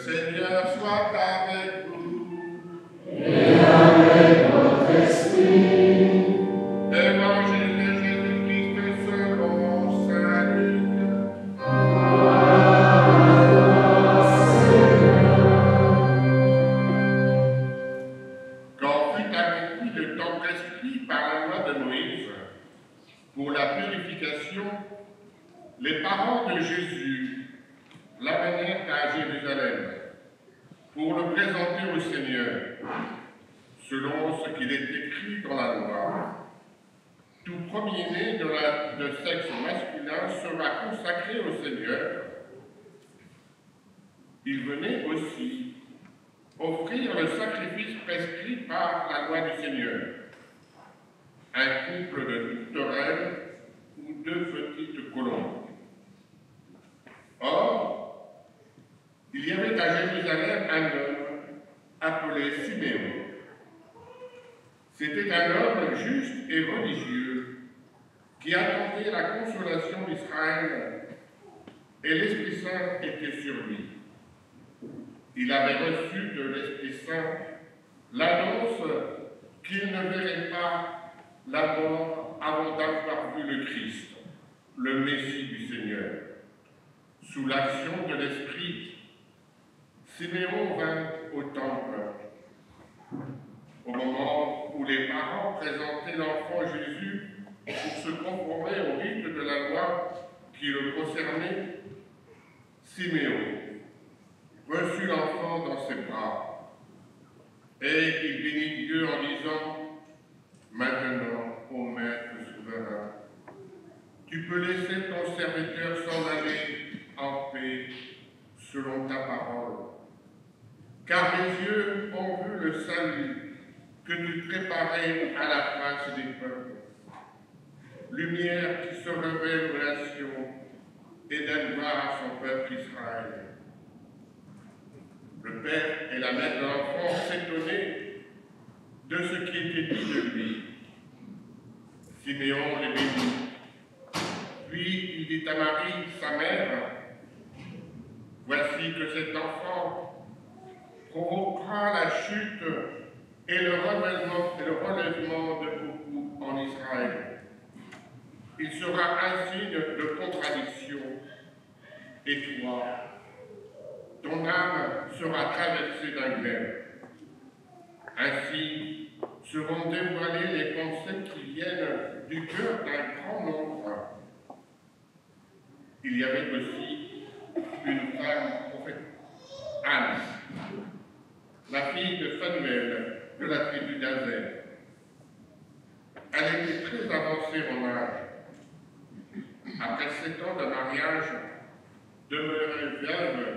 Seigneur soit avec vous. Et avec votre esprit. Évangile de Jésus-Christ selon saint Luc. Quand fut accompli le temps prescrit par la loi de Moïse pour la purification, les parents de Jésus l'amenèrent à Jérusalem pour le présenter au Seigneur, selon ce qu'il est écrit dans la loi. Tout premier-né de sexe masculin sera consacré au Seigneur. Il venait aussi offrir le sacrifice prescrit par la loi du Seigneur, un couple de tourterelles ou 2 petites colombes. Or, il y avait à Jérusalem un homme appelé Siméon. C'était un homme juste et religieux qui attendait la consolation d'Israël, et l'Esprit Saint était sur lui. Il avait reçu de l'Esprit Saint l'annonce qu'il ne verrait pas la mort avant d'avoir vu le Christ, le Messie du Seigneur. Sous l'action de l'Esprit, Siméon vint au temple. Au moment où les parents présentaient l'enfant Jésus pour se conformer au rite de la loi qui le concernait, Siméon reçut l'enfant dans ses bras et il bénit Dieu en disant: Maintenant, ô Maître souverain, tu peux laisser ton serviteur s'en aller en paix selon ta parole, car mes yeux ont vu le salut que tu préparais à la face des peuples, lumière qui se révèle aux nations et donne gloire à son peuple Israël. Le père et la mère de l'enfant s'étonnaient de ce qui était dit de lui. Siméon les bénit. Puis il dit à Marie, sa mère: Voici que cet enfant provoquera la chute et le relèvement de beaucoup en Israël. Il sera un signe de contradiction, et toi, ton âme sera traversée d'un glaive. Ainsi seront dévoilées les pensées qui viennent du cœur d'un grand nombre. Il y avait aussi une femme prophète, Anne, la fille de Phanuel, de la tribu d'Azer. Elle était très avancée en âge. Après 7 ans de mariage, demeurée veuve,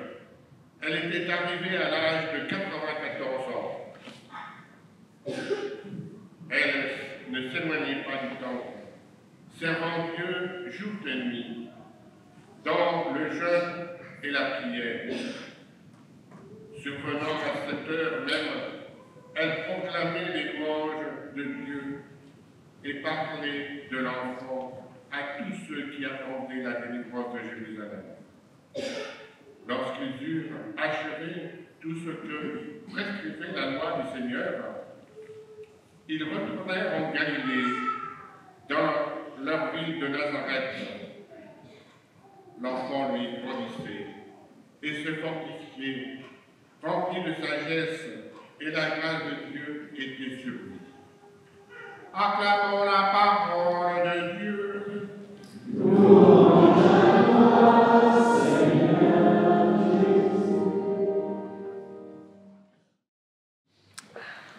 elle était arrivée à l'âge de 94 ans. Elle ne s'éloignait pas du temple, servant Dieu jour et nuit, dans le jeûne et la prière. Survenant à cette heure même, elle proclamait les louanges de Dieu et parlait de l'enfant à tous ceux qui attendaient la délivrance de Jérusalem. Lorsqu'ils eurent achevé tout ce que prescrivait la loi du Seigneur, ils retournèrent en Galilée, dans leur ville de Nazareth. L'enfant lui grandissait et se fortifiait, rempli de sagesse, et la grâce de Dieu était sur lui. Acclamons la parole de Dieu.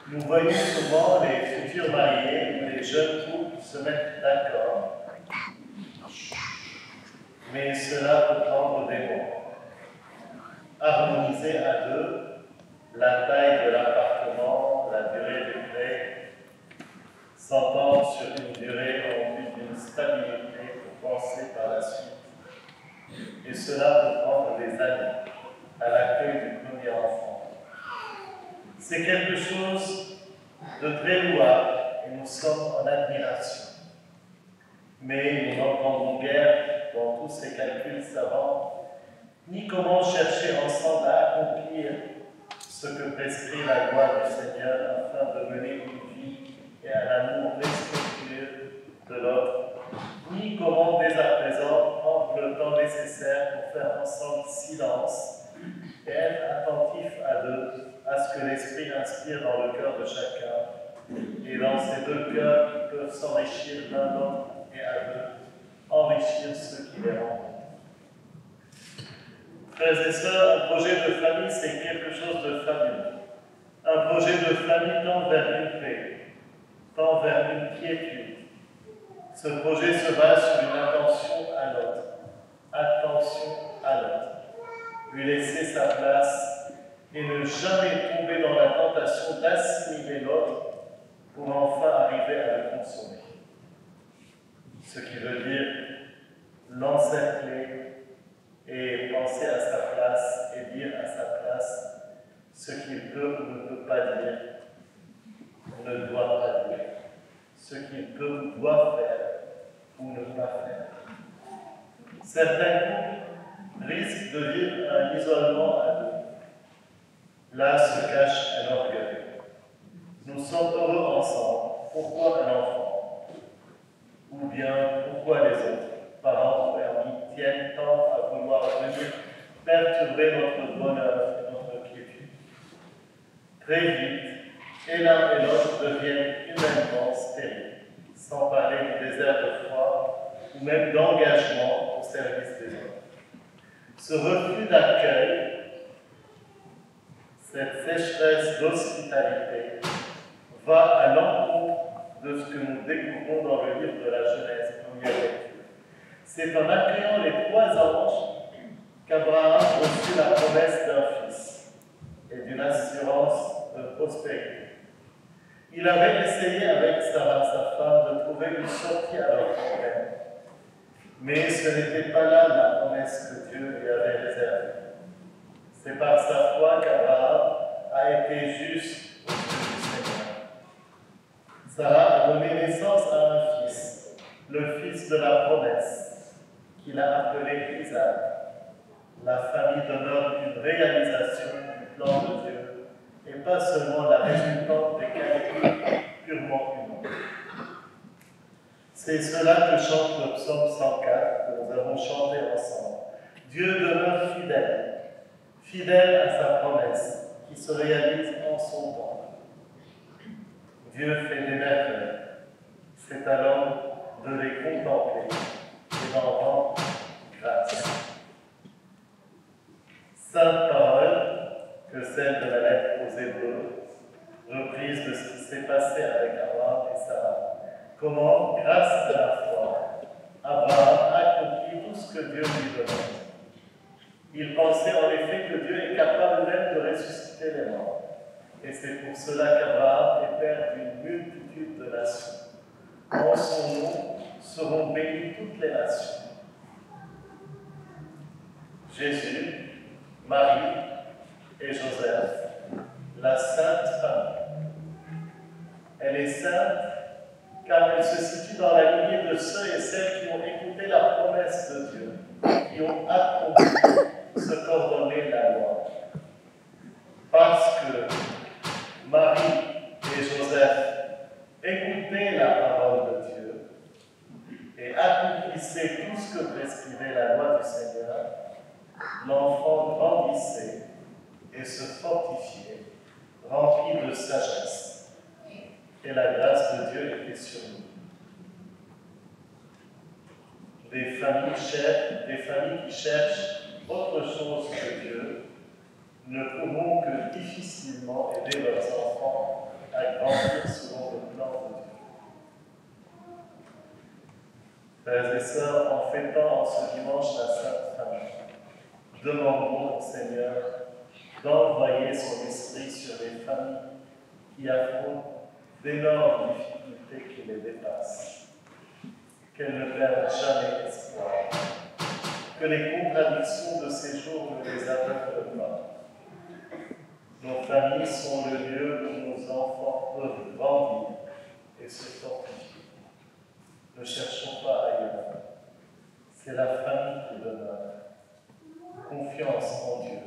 Nous voyons souvent les futurs mariés ou les jeunes couples se mettre d'accord. Mais cela peut prendre des mois. Harmoniser à deux la taille de l'appartement, la durée du prêt, s'entendre sur une durée en vue d'une stabilité pour penser par la suite. Et cela peut prendre des années à l'accueil du premier enfant. C'est quelque chose de très louable et nous sommes en admiration. Mais nous n'entendons guère dans tous ces calculs savants, ni comment chercher ensemble à accomplir accomplir ce que prescrit la loi du Seigneur afin de mener une vie et un amour respectueux de l'autre, ni comment dès à présent prendre le temps nécessaire pour faire ensemble silence et être attentif à ce que l'Esprit inspire dans le cœur de chacun, et dans ces deux cœurs qui peuvent s'enrichir l'un l'autre et à deux, enrichir ceux qui les rencontrent. Frères et sœurs, un projet de famille, c'est quelque chose de fabuleux. Un projet de famille tend vers une paix, tend vers une quiétude. Ce projet se base sur une attention à l'autre. Attention à l'autre. Lui laisser sa place et ne jamais tomber dans la tentation d'assimiler l'autre pour enfin arriver à le consommer. Ce qui veut dire l'encercler et penser à sa place et dire à sa place ce qu'il peut ou ne peut pas dire, ne doit pas dire, ce qu'il peut ou doit faire ou ne pas faire. Certains couples risquent de vivre un isolement à deux. Là se cache un orgueil. Nous sommes heureux ensemble. Pourquoi un enfant? Ou bien pourquoi les autres, parents ou amis, tiennent tant à vouloir venir perturber notre bonheur et notre quiétude? Très vite, et l'un et l'autre deviennent humainement stériles, sans parler du désert de foi ou même d'engagement au service des autres. Ce refus d'accueil, cette sécheresse d'hospitalité, va à l'encontre de ce que nous découvrons dans le livre de la Genèse, première lecture. C'est en accueillant les 3 anges qu'Abraham reçut la promesse d'un fils et d'une assurance de prospérité. Il avait essayé avec Sarah, sa femme, de trouver une sortie à leur problème. Mais ce n'était pas là la promesse que Dieu lui avait réservée. C'est par sa foi qu'Abraham a été juste aux yeux du Seigneur. Sarah a donné naissance à un fils, le fils de la promesse, qu'il a appelé Isaac. La famille demeure une réalisation du plan de Dieu, et pas seulement la résultante des qualités purement humaines. C'est cela que chante le psaume 104, que nous avons chanté ensemble. Dieu demeure fidèle, fidèle à sa promesse, qui se réalise en son temps. Dieu fait des merveilles. C'est à l'homme de les contempler et d'en rendre grâce. Sainte parole que celle de la lettre aux Hébreux, reprise de ce qui s'est passé avec Abraham et Sarah. Comment, grâce à la foi, Abraham a accompli tout ce que Dieu lui demande. Il pensait en effet que Dieu est capable même de ressusciter les morts. Et c'est pour cela qu'Abraham est père d'une multitude de nations. En son nom seront bénies toutes les nations. Jésus, Marie et Joseph, la Sainte Famille. Elle est sainte car elle se situe dans la lignée de ceux et celles qui ont écouté la promesse de Dieu, qui ont accompli ce qu'ordonnait la loi. Parce que Marie et Joseph écoutaient la parole de Dieu et accomplissaient tout ce que prescrivait la loi du Seigneur, l'enfant grandissait et se fortifiait, rempli de sagesse. Et la grâce de Dieu était sur nous. Des familles qui cherchent autre chose que Dieu ne pourront que difficilement aider leurs enfants à grandir selon le plan de Dieu. Frères et sœurs, en fêtant en ce dimanche la Sainte Famille, demandons au Seigneur d'envoyer son esprit sur les familles qui affrontent d'énormes difficultés qui les dépassent, qu'elles ne perdent jamais espoir, que les contradictions de ces jours ne les aveuglent pas. Nos familles sont le lieu où nos enfants peuvent grandir et se fortifier. Ne cherchons pas ailleurs. C'est la famille qui demeure. Confiance en Dieu,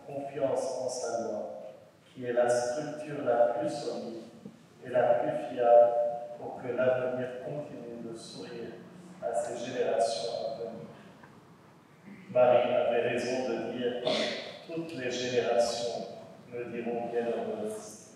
confiance confiance en sa loi, qui est la structure la plus solide et la plus fiable pour que l'avenir continue de sourire à ces générations à venir. Marie avait raison de dire « Toutes les générations me diront bienheureuse ».